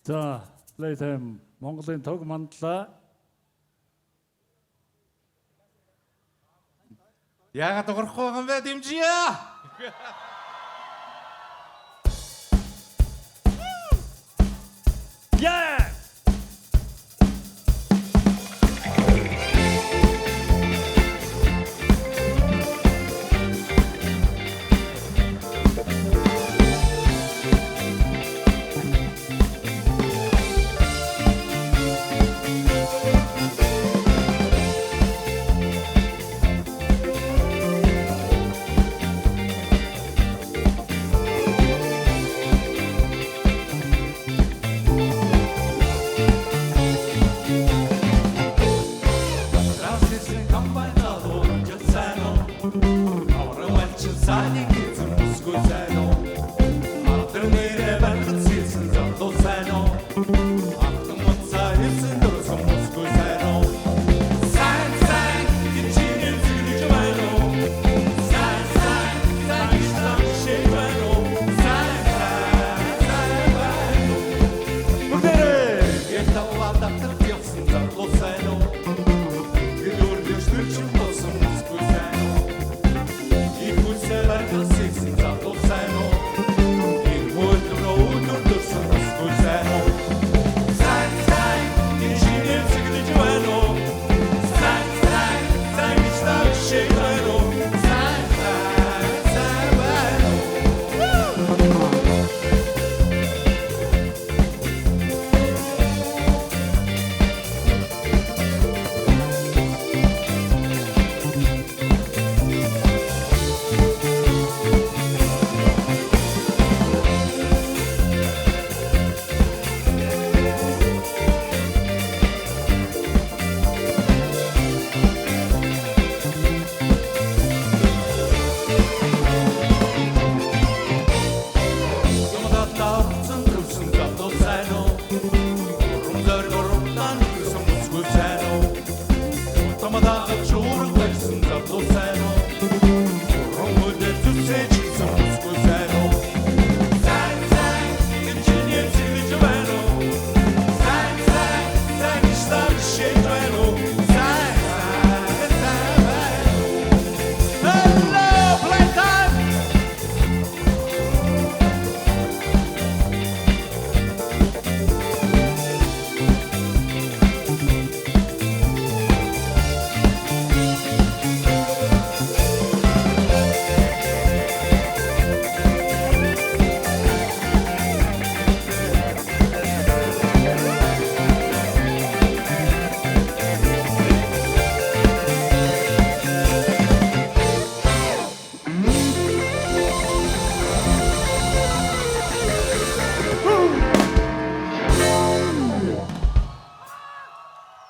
За, Playtime Монголын төг мандлаа. Яагаад уурахгүй байгаа юм бэ дэмжийе? Yeah!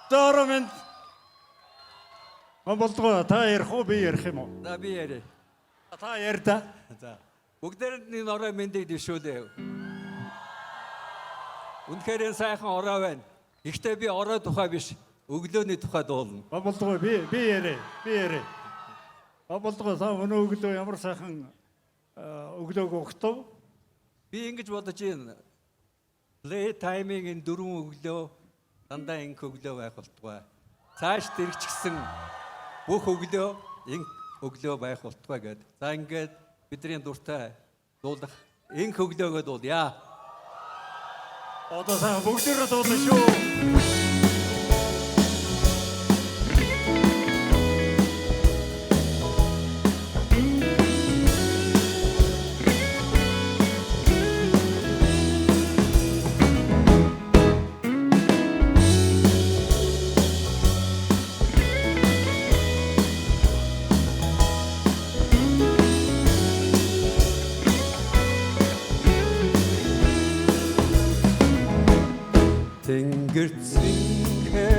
Дөрмөнд болдгоо та ярих уу би ярих юм уу? За би яриа. Та ярь та. За. Бүгдээрэнд нэг орой мэндийг дэвшүүлээ. Үнэхээр сайхан орой байна. Гэхдээ би орой тухай биш, өглөөний тухай дуулна. Болдгоо би ярь. Би ярь. Болдгоо та өнөө өглөө ямар сайхан өглөөг өгтөв? Би ингэж бодож байна. Playtime-ийн дөрвөн өглөө дандаа инх өглөө байх болтугай. Цааш дэрэгчсэн бүх өглөө инх өглөө байх болтугай гэд. За ингээд бидний дуртай дуулах инх өглөөгөө дуулъя. Одоо сайн бүгдээрээ дуулна шүү. Тэнгэрцэнгэ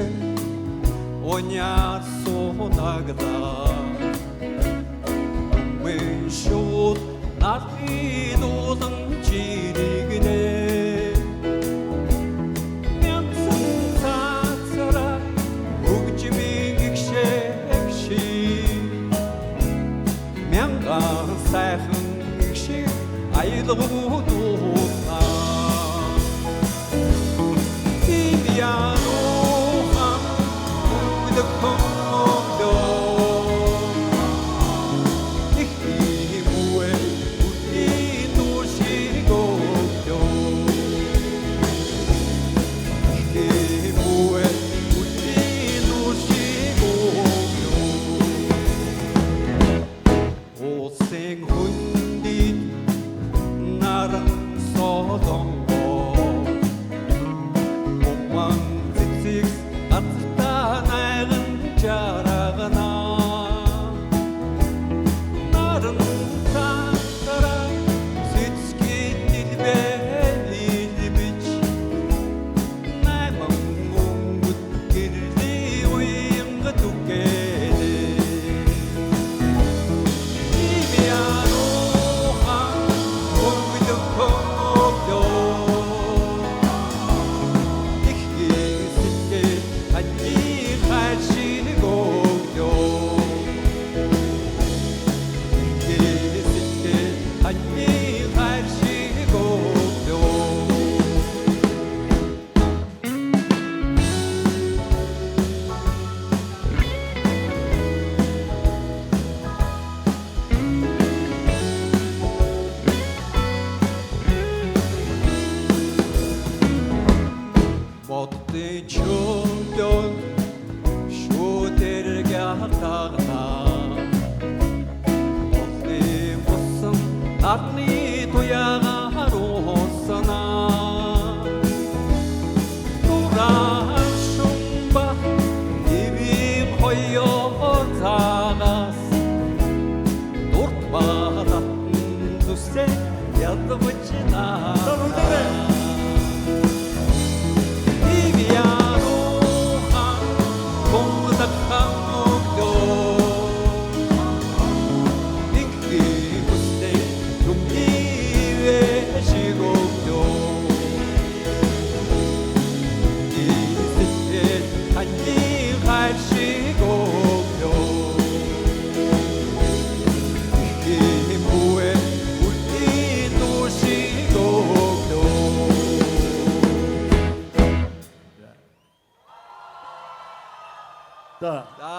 оняар суунагдаа мэн шууд нарийн улан жирэгнэ мянсан цацара хөгжмийн гişэгши мянган сайхан шиг аялгуудаа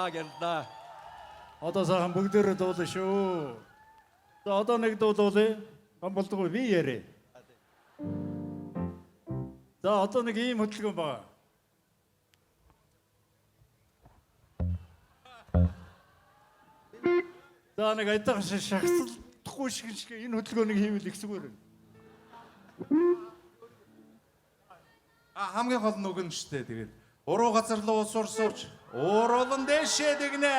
За гэрдэ. Одоо сайхан бүгдээрээ дуулаа шүү. За одоо нэг дуулаа. Гомболдгоо би ярэ. За одоо нэг ийм хөдөлгөөн байна. За нэг айдаг шахацлахгүй шиг энэ хөдөлгөөнийг хийвэл ихсгүүр. Хамгийн гол нь үг нь штэ тэгээд уруу газар руу ус урсууч уруулан дэшээ дэгнэ.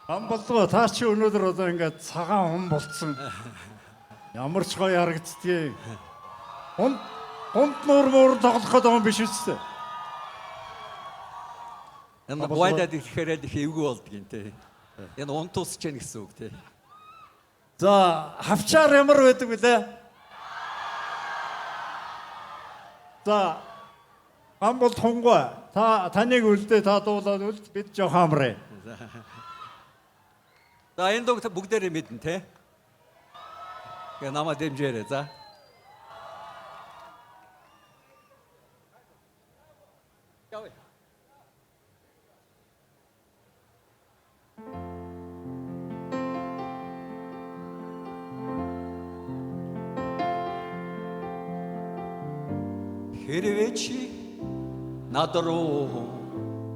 Амбалдгаа таа чи өнөөдөр одоо ингээд цагаан хүн болцсон. Ямар ч гоё харагддгийг. Гунд нуур тоглох гэдэг юм биш үстэ. Энэ гуайдад ирэхээр л их эвгүй болдго юм те. Энэ унтуусч яах гэсэн үг те. За хавчаар ямар байдаг вүлээ? За амбалд хонгой таныг үлдээ та дуулаад үлд бид жоох амраа. За энэ дуу бүгдээрээ мэднэ те. Гэ намаа дэмжээрэй за. Хэрвээ чи над руу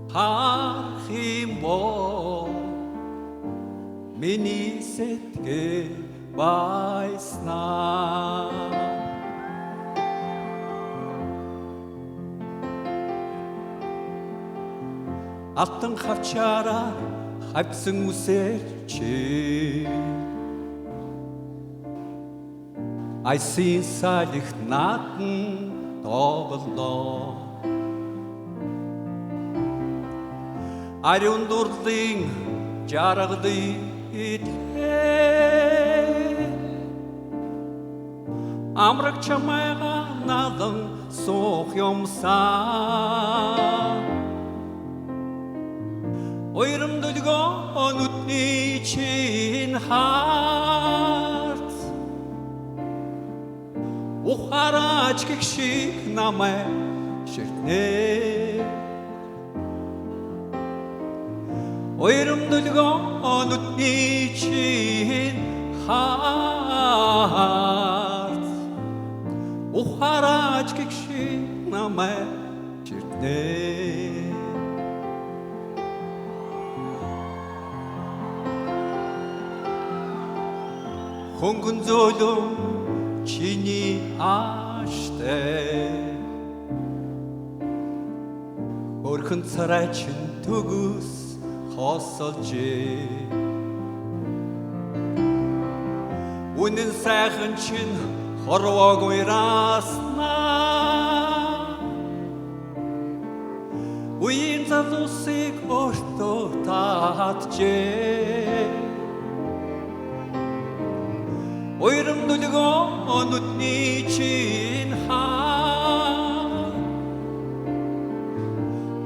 харах юм бол миний сэтгэл байснаа алтан хавчаараа хавьсан үсэр чи айсын салих наатан тоглоо ариун дурлын жаргалыг амраг чамайга надан суух юмсан ойром дөлгөө нүдний чин харт ухараач гихшиг намай ширтнэ ойром дөлгөө нүдний чин харт ухараач гихшиг намай ширтнэ хөнгөн зөөлөн чиний ааштай өрхөн царай чин төгс хосолжээ үнэн сайхан чин хорвоогүй раснаа үеийн залуусыг өөртөө татжээ ойром дөлгөө нүдний чин хаа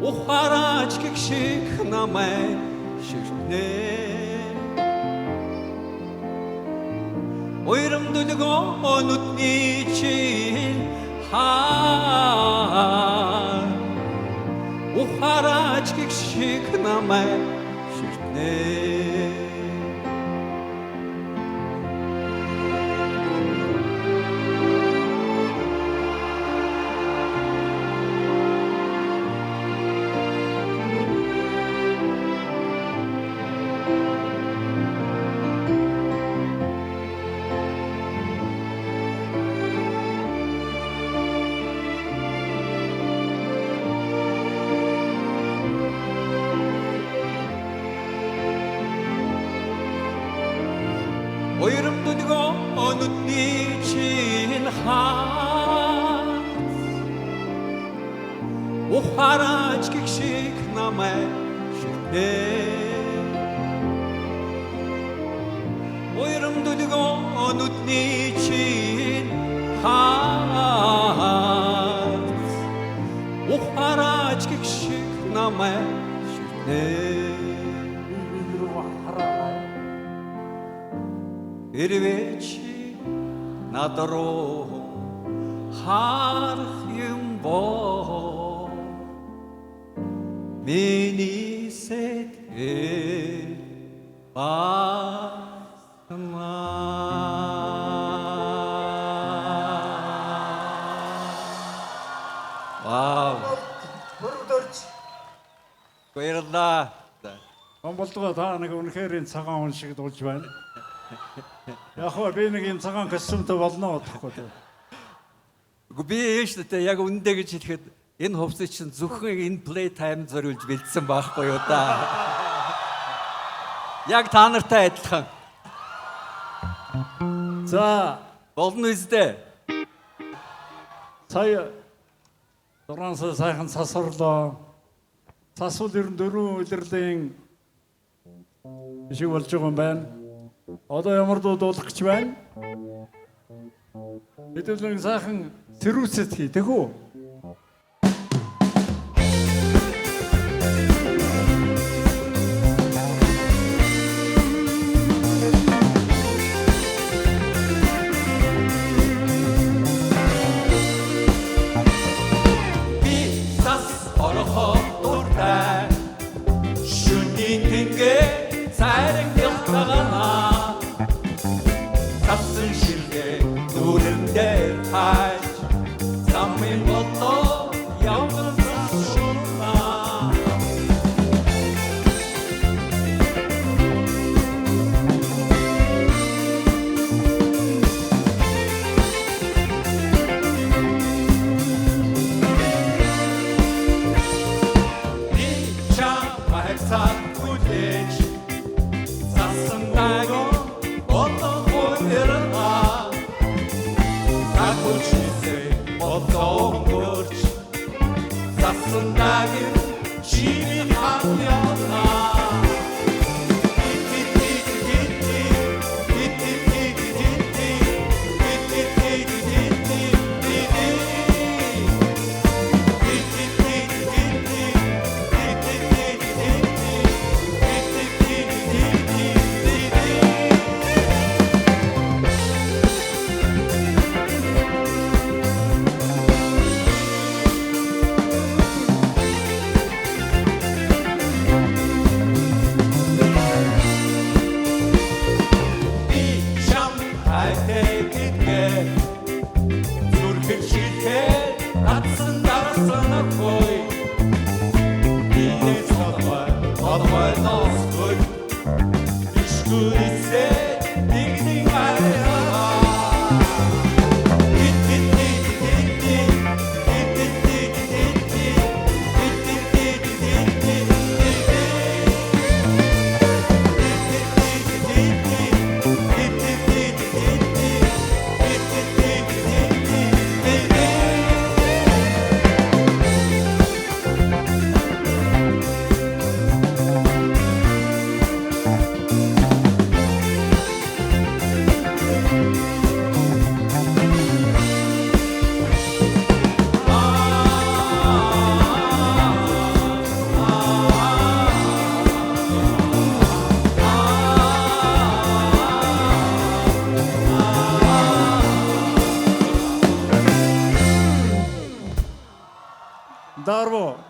ухараач гихшиг намай ширтнэ ойром дөлгөө нүдний чин хаа ухараач гихшиг намай ширтнэ ойром дөлгөө нүдний чин хаа ухараач гихшиг намай ширтнэ ойром дөлгөө нүдний чин хаа ухараач гихшиг намай ширтнэ хэрвээ чи над руу харах юм бол миний сэтгэл баярлалаа. Вау. Баярлалаа. Амбалдгаа та нэг үнэхээр цагаан хүн шиг дуулж байна. Яг хөө би нэг юм цагаан костюмтай болно гэхгүй. Үгүй би ээжтэй яг үндэ гэж хэлэхэд энэ хувцас чинь зөвхөн энэ плей тайм зориулж бэлдсэн байхгүй юу да. Яг та нартай адилхан. За Болно үстэй. сая 6 сая сайхан сасварлаа. Сасвал ер нь 4 удирдлын шиг болж байгаа юм байна. Одоо ямар дуулах гэж байна? Хэдүүлэн сайхан тэрүүцэт хий тэхүү.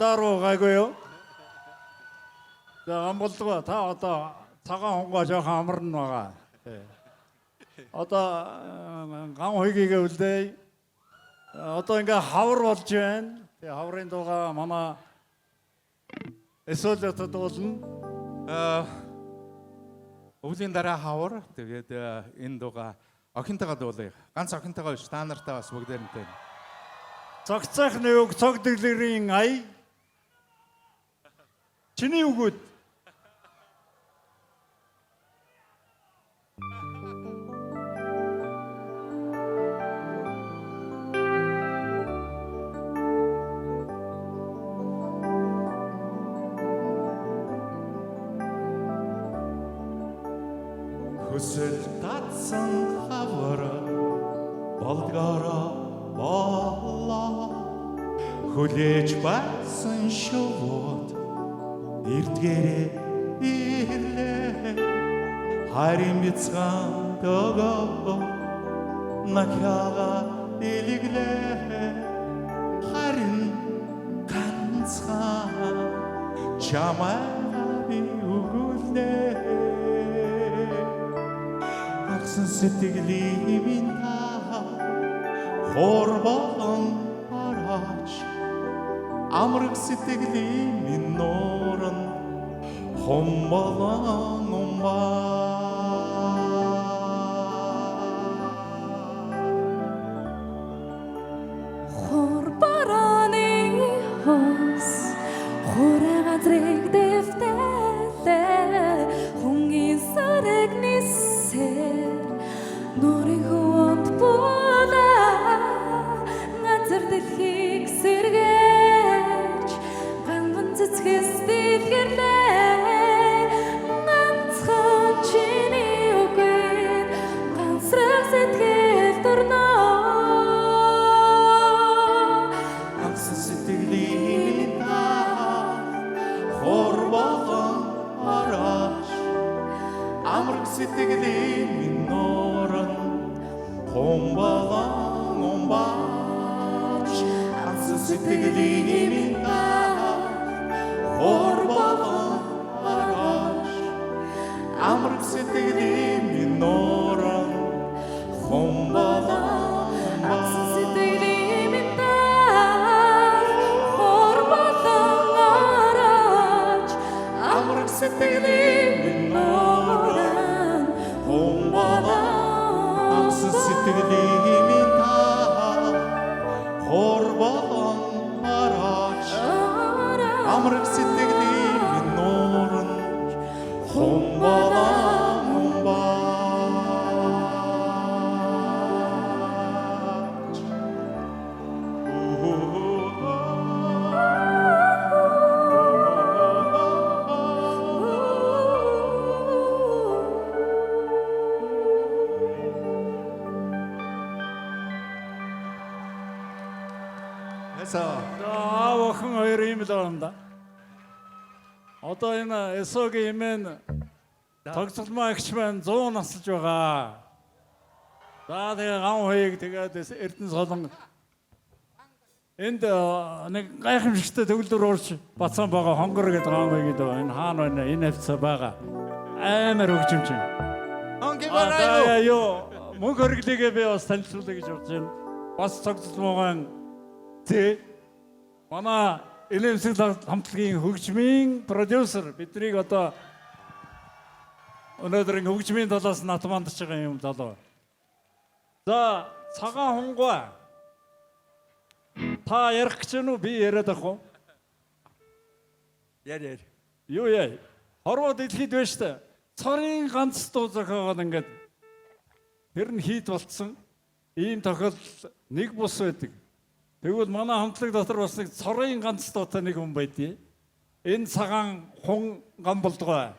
Даруу гайгүй. За амболдгоо та одоо цагаан хонгоо жоохон амарна байгаа. Одоо ган хойгийгээ үлдээ. Одоо ингээ хавар болж байна. Тэгээ хаврын дууга манай эсөлөт дуулна. Өвлийн дараа хавар. Тэгээд энэ дууга охинтойгоо дуулъя. Ганц охинтойгоо биш, та нартай бас бүгдээрнтэй. Цогцойхны үг цогдөглөрийн ая. Чиний үгүүд. Хүсэл татсан хавар болдгороо боллоо. Хүлээж байсан шувууд эрдгээрээ ирлээ. Харин бяцхан догоо накяга илиглээ. Харин ганцхан чамайг үгүлээ. Агсан сэтгэлийн минь та хорвон параач. Амраг сэтгэлийн минь нууран хомболон умбаа. Хураа газрыг дэвтэлээ. Хонгийн Морин хөвөнд буулаа газар дэлхийг сэргээж ганган цэцгэс дэлгэрлээ ганцхан чиний үгээр ганцраг сэтгэл дурнаа Ганцхан сэтгэлийн та хор болгон араш амраг сэтгэлийн минь норон хомбалан омбач ганцхан сэтгэлийн минь та хор болгон араш амраг сэтгэлийн минь норон хомбалан Ганцхан сэтгэлийн минь та хор болон араач амраг сэтгэлийн минь норон хомбалан ганцхан сэтгэлийн минь та хор болгон араач амраг сэтгэлийн минь норон хомбалан омбач За охин хоёр юм л байна да. Одоо энэ эсогийн имэн тогтолмоо агч маань 100 насалж байгаа. За тэгээ ган хоёыг тэгээд Эрдэнэ солон энд нэг гайхамшигтай төгөлдөр уурч бацсан байгаа хонгор гэдэг ган хоёг энэ хаана байна энэ хавцаа байгаа. Амар хөгжимч. Онги барай Яа мөнгө хөрглөгээ би бас танилцуулъя гэж бодож байна. Бас тогтолмоогийн манай Элемсэг хамтлагийн хөгжмийн продюсер биднийг одоо өнөөдөр хөгжмийн талаас натмандж байгаа юм залуу. За цагаан хонгой та ярих гэж нү би яриад ах уу? Яр. Юу яа? Хорвоо дэлхийд байна штэ. Цорын ганц дуу зохиогоод ингээд тэр нь хийд болцсон. Ийм тохиолдол нэг бус байдаг. Тэгвэл манай хамтлаг дотор бас нэг цорын ганц дуутай нэг хүн байдгийг. Энэ цагаан хун гам болдгоо.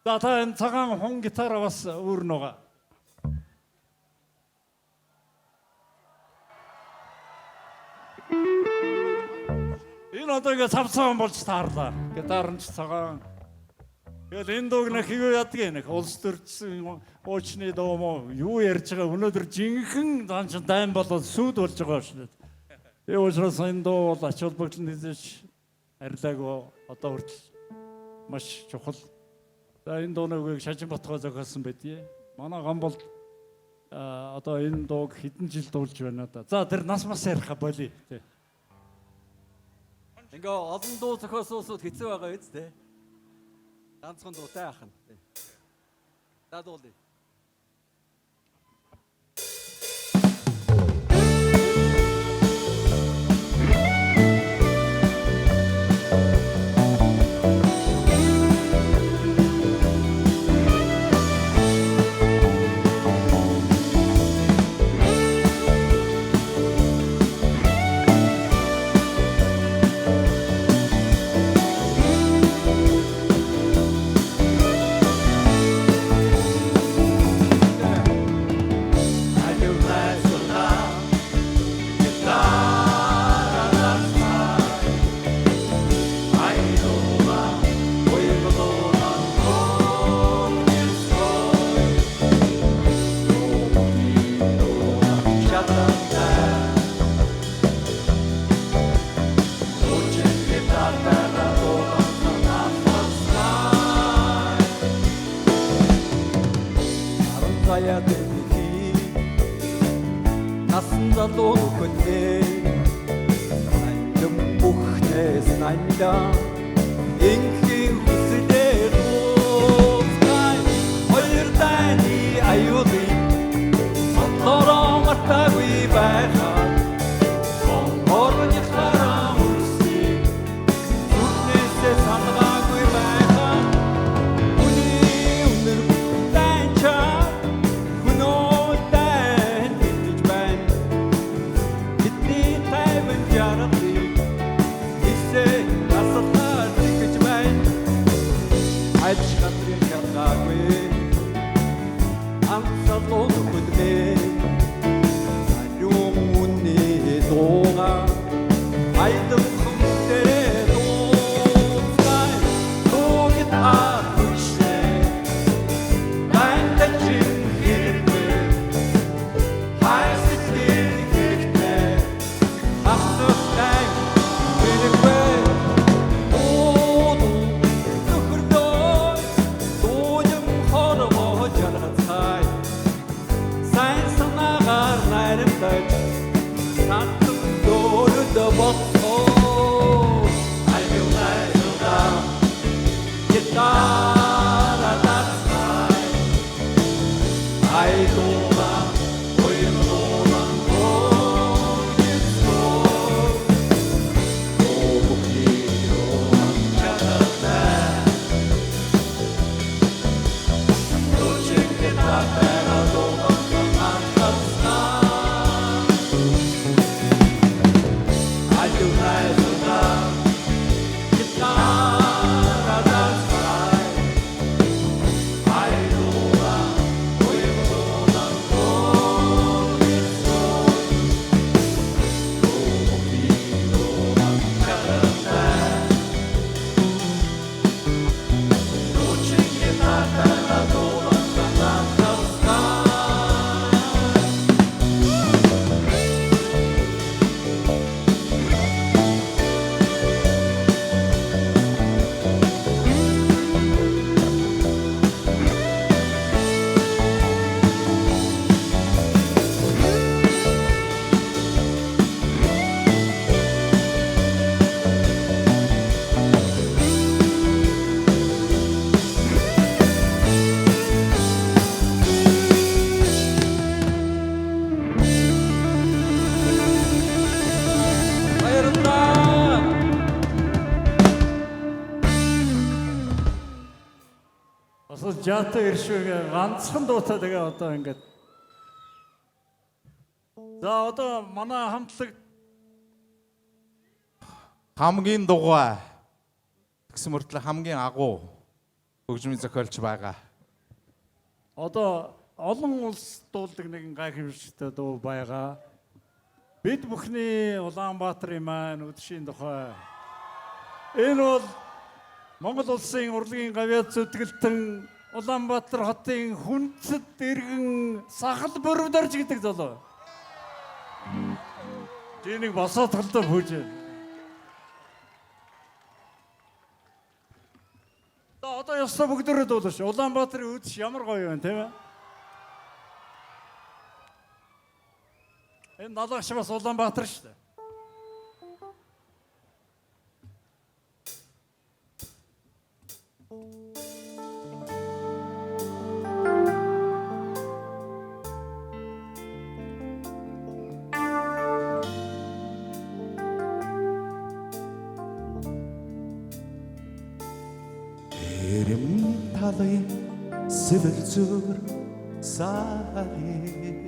За та энэ цагаан хун гитара бас өөрнө байгаа. Энэ одоо ингэ цавцаан болж таарлаа. Гитар нь ч цагаан. Тэгэл энэ дууг нэг юу яддаг нэг улс төрчсөн уучны дуу мó юу ярьж байгаа өнөөдөр жинхэнэ данч дайм болоод сүд болж байгаа шүү дээ. Тэгээ учраас энэ дуу бол ач холбогдол нэгж арилаагүй одоо хүртэл маш чухал. За энэ дууг Шажин Батгой зохиосон байдгийг. Манай гам бол одоо энэ дууг хэдэн жил дуулж байна да. За тэр нас мас яриха болий. Ингээ олон дуу зохиосуусууд хэцүү байгаа биз дээ. Ганцхан дуутай ахна. За дуулъя. Насан залуу нөхөндөө андам бүхнээс нандаа инхийн хүслээ дуусгай хоёр таны аюулын сонлороо мартаагүй байхаа сонгорны хараа үрсээ зүтнээсээ санагаагүй байхаа үний үнэр тэнчаа дуул хүлгээ ариумны дууга айдан хүмдээ дууцай дуугитар хүчээ найдачин хэрвээ хайсэтгэл хэрэгтэй ахсахтай хэрвээ Бас жаатай иршүүгээ ганцхан дуутай тэгээ одоо ингээд. За одоо манай хамтлаг хамгийн дугуй гэсэн мөртлөө хамгийн агуу хөгжмийн зохиолч байгаа. одоо олон улс дуулдаг нэгэн гайхамшигтай дуу байгаа. Бид бүхний Улаанбаатарын маань үдшийн тухай. Энэ бол Монгол улсын урлагийн гавьяа зүтгэлтэн Улаанбаатар хотын хүндэт иргэн сахал бүрвдэрж гэдэг залуу. Тэнийг босоод талдаа пүүж. Одоо ястаа бүгдээрээ дуулаач. Улаанбаатарын үдш ямар гоё вэ, тийм ээ? Энэ налагч бас Улаанбаатар шүү дээ. Эрэм талын сэвэлзүр сари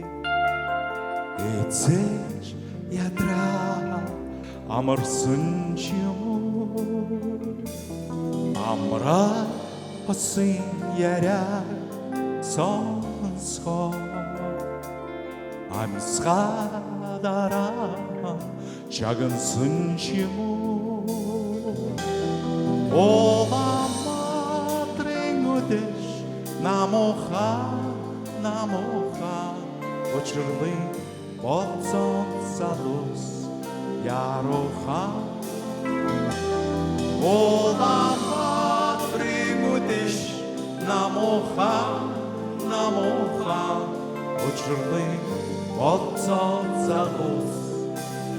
эцэж ядраа амарсан чим амра хосын яра сонсгоо амсгадараа чагансан чим Улаанбаатарын үдэш намуха учрлын болцон залуус яруха Улаанбаатарын үдэш намуха учрлын болцон залуус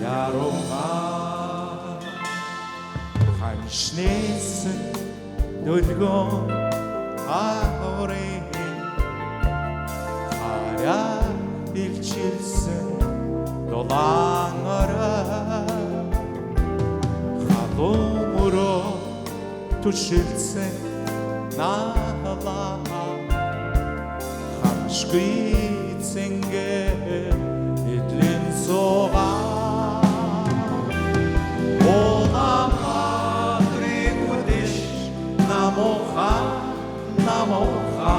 яруха Ханшнэсэн дөлгөн ахорын хараа илчилсэн долонгороо халууроо түшилсэн наалаа хамшгүй цэнгэ эдлэн суугаа намуха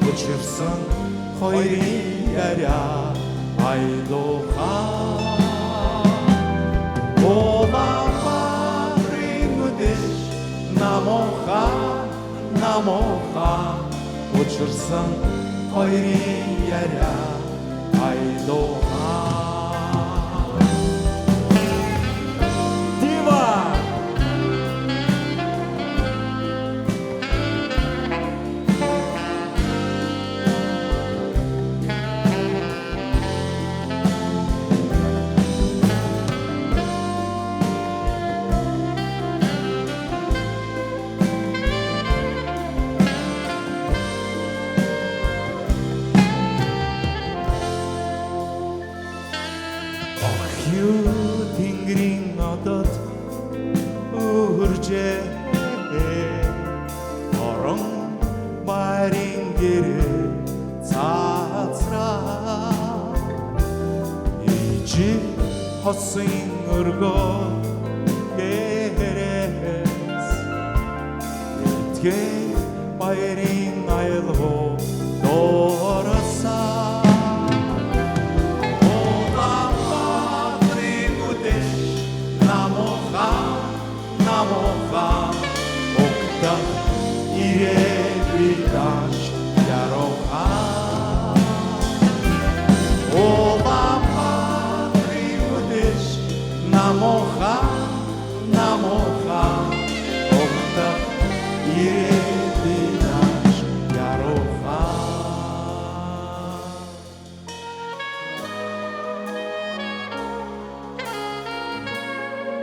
учирсан хоёрын яриа айдуухан Улаанбаатарын үдэш намуухан учирсан хоёрын яриа айдуухан Дива Юу тэнгэрийн одод үржээ орон байрын гэрээ цаацраа ичи хосын өргөө гэрээс итгэе байрын айлгуу дооросаа намуухан огтан ирээдүйдаш яруухан Улаанбаатарын үдэш намуухан огтан ирээдүйдаш яруухан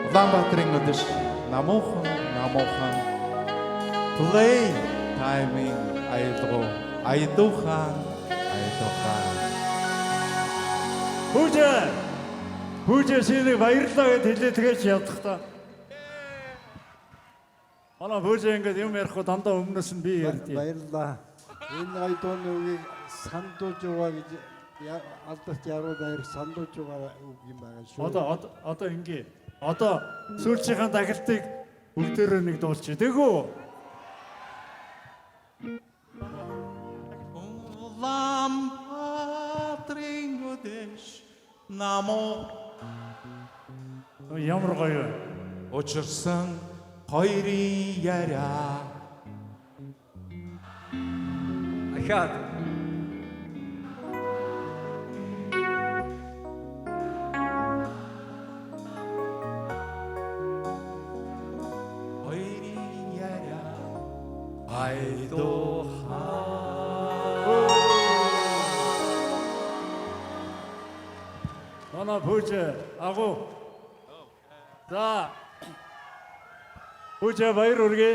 Улаанбаатарын үдэш намуухан play timing айдуухан Хүүжээ шинийг баярлалаа гэд хэлээ тэгэж явах та. Манай хүүжээ ингээд юм ярихгүй дандаа өмнөөс нь би ярьдیں۔ Баярлалаа. Энэ айдооны үгийг сандуулж байгаа гэж алдарт яруу баяр сандуулж байгаа үг юм байгаа шүү. Одоо ингээ. Одоо сүүлчийн дахилтыг бүгдээрээ нэг дуулчих. Тэгүү. Улаанбаатарын үдэш Ямар гоё. учирсан хоёрын яриа Ахаад хоёрын яриа айдуухан Манай хүүжээ агуу. За. Хүүжээ баяр хүргэе.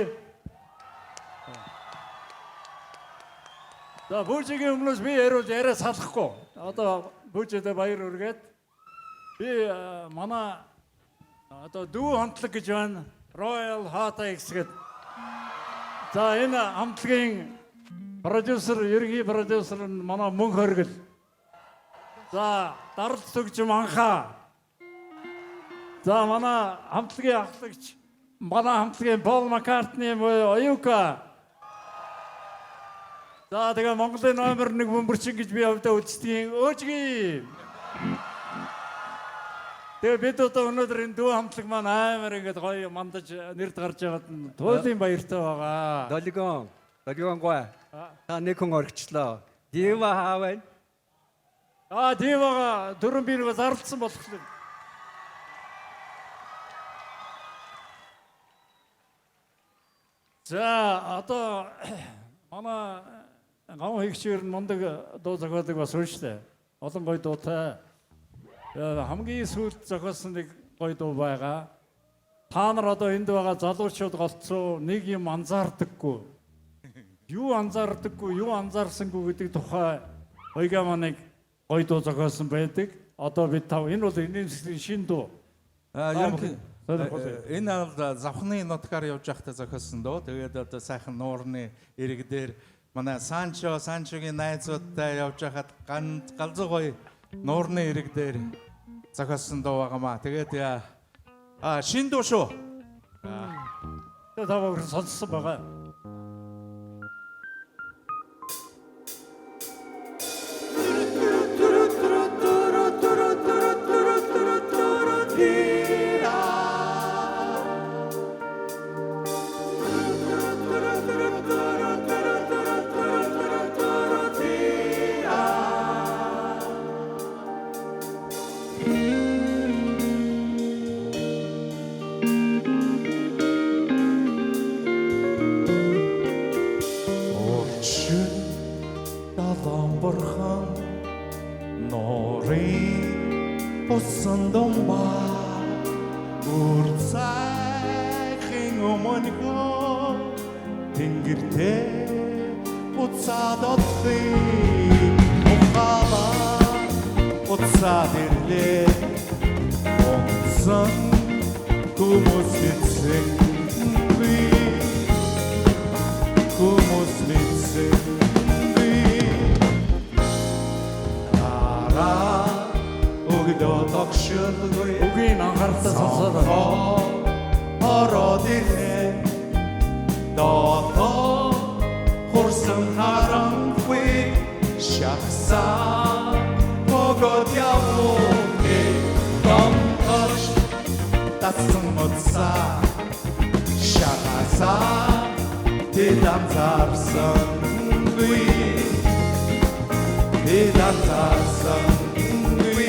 За хүүжигийн өмнөөс би яриа салахгүй. Одоо хүүжээдээ баяр хүргээд би манай одоо дүү хамтлаг гэж байна. Royal Hot X гэдэг. За энэ хамтлагийн продюсер, ерөнхий продюсер нь манай мөн хоригл. За дарал төгжим анхаа. За манай хамтлагийн ахлагч манай хамтлагийн Пол Маккартни оюука. За тэгээ Монголын номер 1 бөмбөрчин гэж би явдаа үздэг өөжгий. Тэгээ бид одоо өнөөдөр энэ дүү хамтлаг маань амар ингээд гоё мандаж нэрд гарч байгаад нь туйлын баяртай байгаа. Долгион гой. Та нэг хүн орчихлоо. Дива хаавэн. Дивага дөрөн биеийг зарлцсан болох юм. За одоо манай гам хэгчээр нь мундаг дуу зохиолыг бас унштай. Олон гоё дуутай. Хамгийн сүүлд зохиосон нэг гоё дуу байгаа. Та нар одоо энд байгаа залуучууд голцоо нэг юм анзаардаггүй. Юу анзаардаггүй, юу анзаарсангүй гэдэг тухай ойга манайг гоё дуу зохиосон байдаг. Одоо бид тав энэ бол энэ шин дуу. Энэ бол завхны нутгаар явж байхдаа зохиосон дөө. Тэгээд одоо сайхан нуурны ирэг дээр манай Санчогийн найзуудтай явж байхад галзуу гоё нуурны ирэг дээр зохиосон дуу байгаамаа. Тэгээд шин дуу шүү. Тэгээд таваар сонссон байгаа. утсан думба урцайхын өмнөхөө тэнгэртэй уцаад отхыг ухаалаа уцаад ирлээ онцон хүмүүс мэдсэн би хүмүүс мэдсэн би араа өгдөө тогшилгүй үгийн анхаарал сонсоод ороод ирээ доо хурсан харангүй шахсаа богод явууны домтош татсан моцаа шахасаа тэдам зарсан би тэдам зарсан би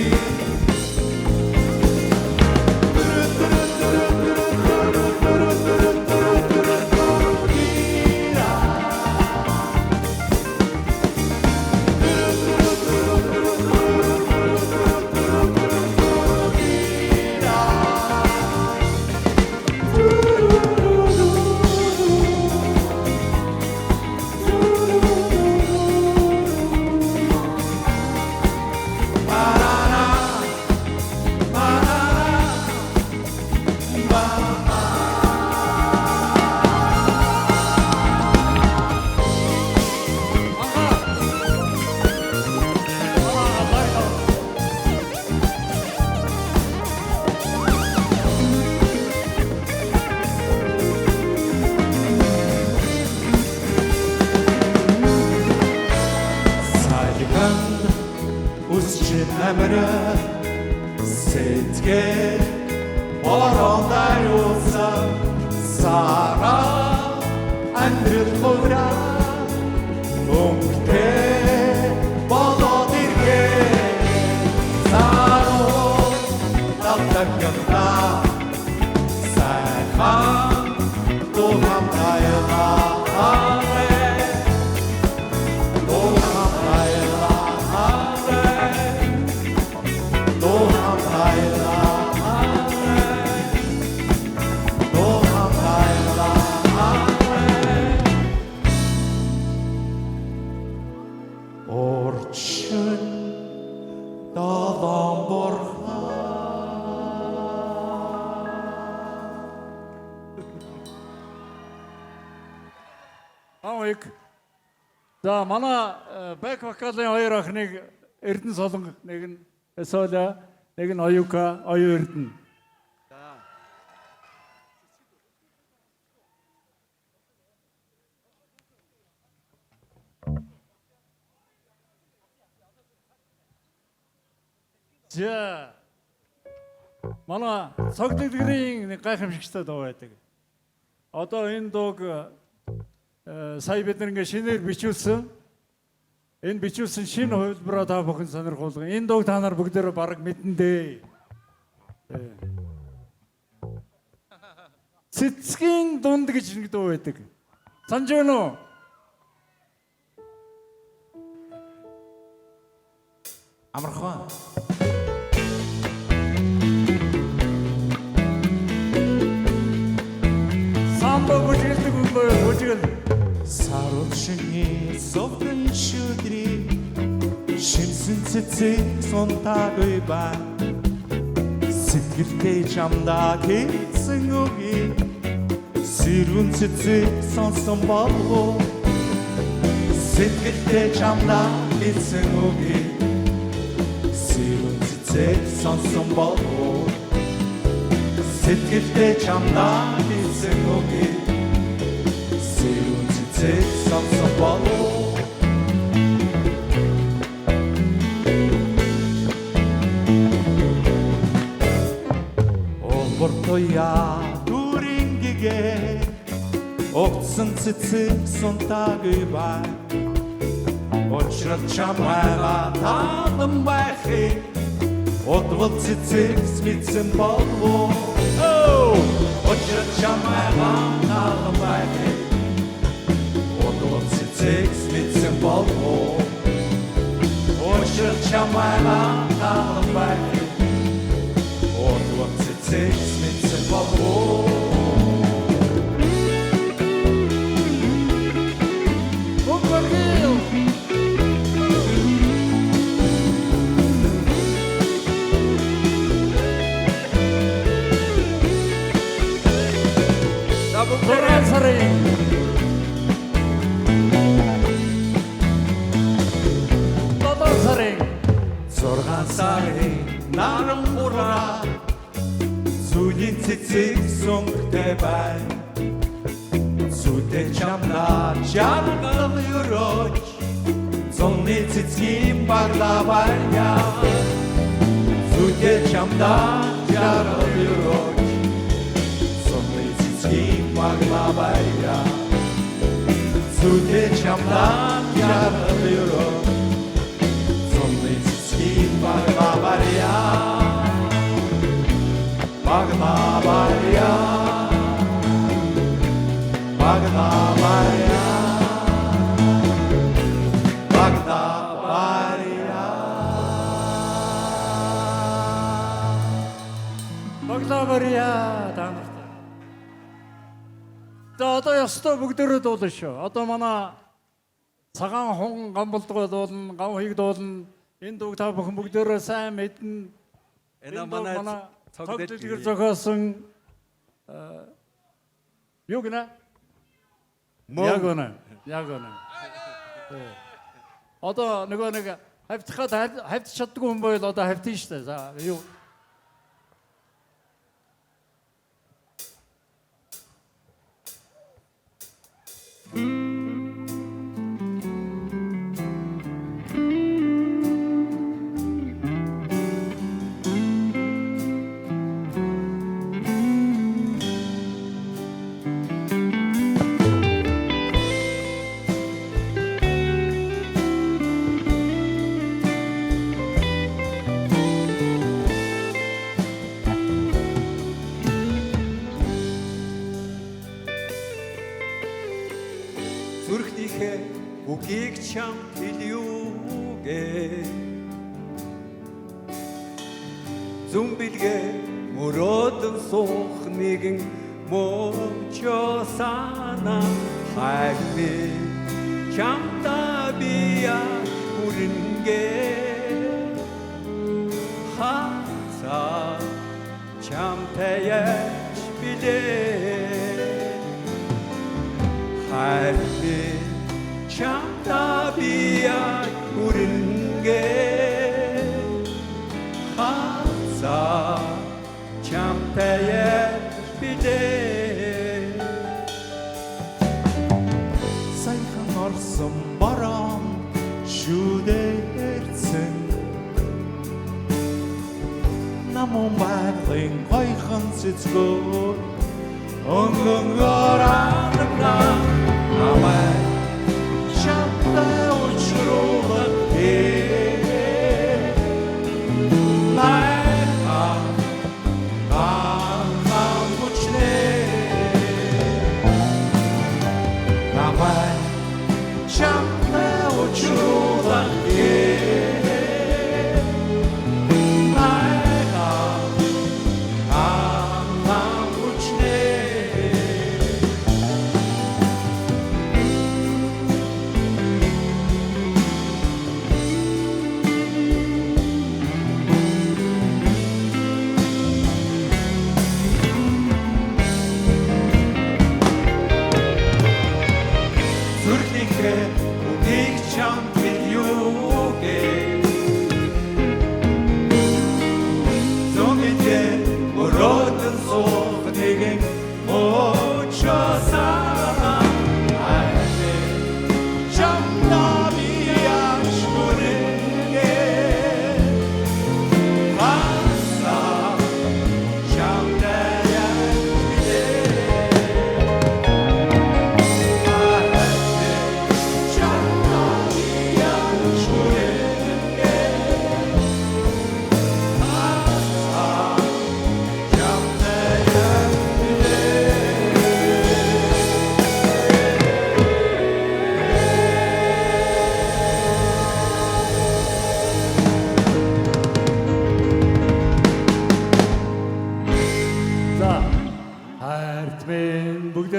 Сэтгэл ороондаа юусан сараа амьдрал хураа өмгтэй болоод иргээ сароо татагта сайхан тухам тайлаа За манай бэк вокалын хоёр охиныг Эрдэнэ Солонго нэг нь Соля нэг нь Оюка Оюу Эрдэнэ. За манай цогцлогдрийн нэг гайхамшигтай дуу байдаг. Одоо энэ дууг сая бид нэг шинээр бичүүлсэн. Энэ бичүүлсэн шинэ хувилбараа та бүхэн сонирхуулга. Энэ дууг та нар бүгдээрээ бараг мэднэ дээ. Цэцгийн дунд гэж нэг дуу байдаг. Санаж байна уу? Амархан. Самбо бүжгэлдэг юм боо бүжгэл. Сарулшны совдын шүдри шинсэн цэцэг сонтаагүй ба сэтгэлтэй чамда хийсэн үгүй сэрүүн цэцэг сонсон болов сэтгэлтэй чамда хийсэн үгүй сэрүүн цэцэг сонсон болов сэтгэлтэй чамда хийсэн үгүй something болов Овортоя дүрингээ огцсон цэцэг сонтаагүй бай Очрол чамайга тадан байхыг Одвол цэцэг смитсэн болов Очрол чамайга тадан байхыг Six bits and ball or church on my mouth, I'll back мэдсэн болов. Зургаан сарын 6 сарын наран хураа зүлийн цэцэг сүнгтэй бай. Зүтэй чамнаа жаргал өрөөж зуны цэцгийн баглавая. Зүтэй чамнаа жаргал өрөөж зуны цэцгийн баглавая. Зүтэй чамнаа жаргал өрөөж Magnabaria, Magnabaria, Magnabaria, Magnabaria. Магнабария таанартай. За одоо ёстой бүгдээрээ дуулна шүү. Одоо манай цагаан хон гамбалдгой дуулна, гам хийг дуулна. Энэ дуу та бүхэн бүгдээрээ сайн мэднэ. Энэ манай цог дэлгэр зохиосон юу гэнэ? Яг үнэ. Одоо нэг хавьтахад хавьт чаддгүй хүн байл одоо хавьтын штэ. За юу? Зүрхнийхээ үгийг чам хэльюгээ Зүмбилгээ мөрөөдөн суух нэгэн мөчөө санаа хайрны чамта бия хүрэнгээ хацаа чамтай яж билээ Хайрны чамта бия хүрэнгээ хацаа чамтай яж билээ Сайхан орсон борон шүдэрсэн Намон байгалийн гойхон цэцгөө Онгонгоор анагнаа Намай чамтай учруулах Найха анхам хүчнэ Намай чамтай учруулах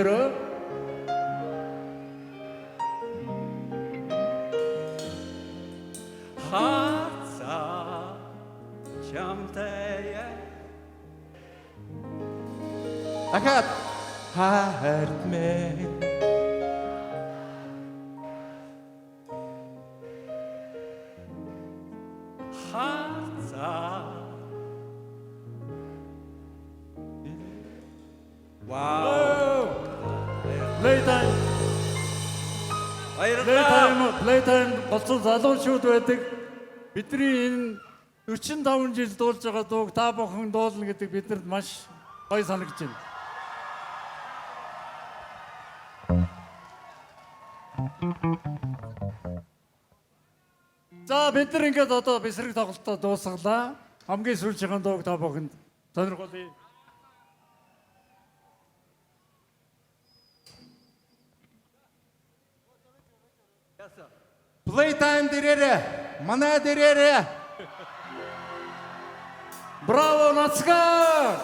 그대로 하사 잠대에 дахиад хайртмээ 하사 와우 플레이타임 баярлалаа 플레이타임 болсон залуучууд байдаг. Бидний энэ 45 жил дуулж байгаа дууг та бүхэн дуулна гэдэг бидэнд маш гоё санагдаж байна. За бид нар ингээд одоо бисрэг тоглолтоо дуусгалаа. Хамгийн сүүлчийн дууг та бүхэнд сонирхолтой. Playtime дээрээ манай дээрээ Браво, нацгаа!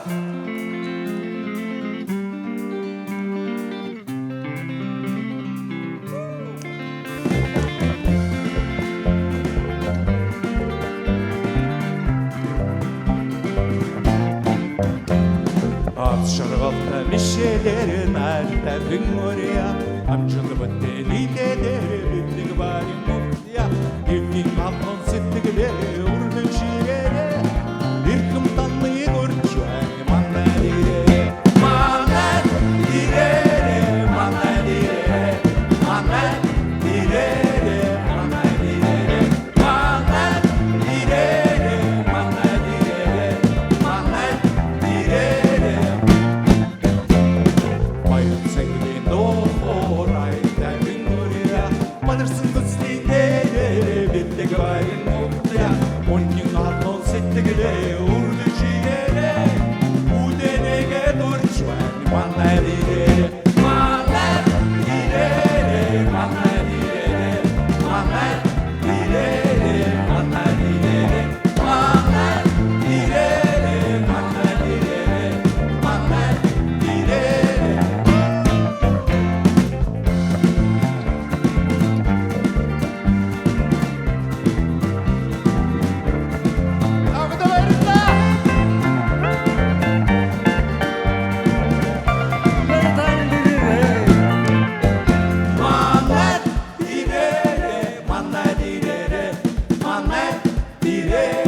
Ат шаргалтай мишэлэр найртай бэнгөрья амжил бүтээлидээр бидний барин мутя эвийн амон сэтгэлээ үрдэн ширээ ирхэм таныг өрч байна манай дээрээ манай дээрээ манай дээрээ манай дээрээ манай дээрээ манай дээрээ манай дээрээ манай дээрээ Баян цаглын доорой тавин нүрия манарсан төслийдээ бидэг баян мутя өнний хатон сэтгэлээ үрлэж ирээ үдэнэгээ дурч байна манай дээрээ манай дээрээ манай дээрээ манай дээрээ манай дээрээ манай дээрээ манай дээрээ манай дээрээ 플레이타임 드리네. Манай дээрээ манай дээрээ манай дээрээ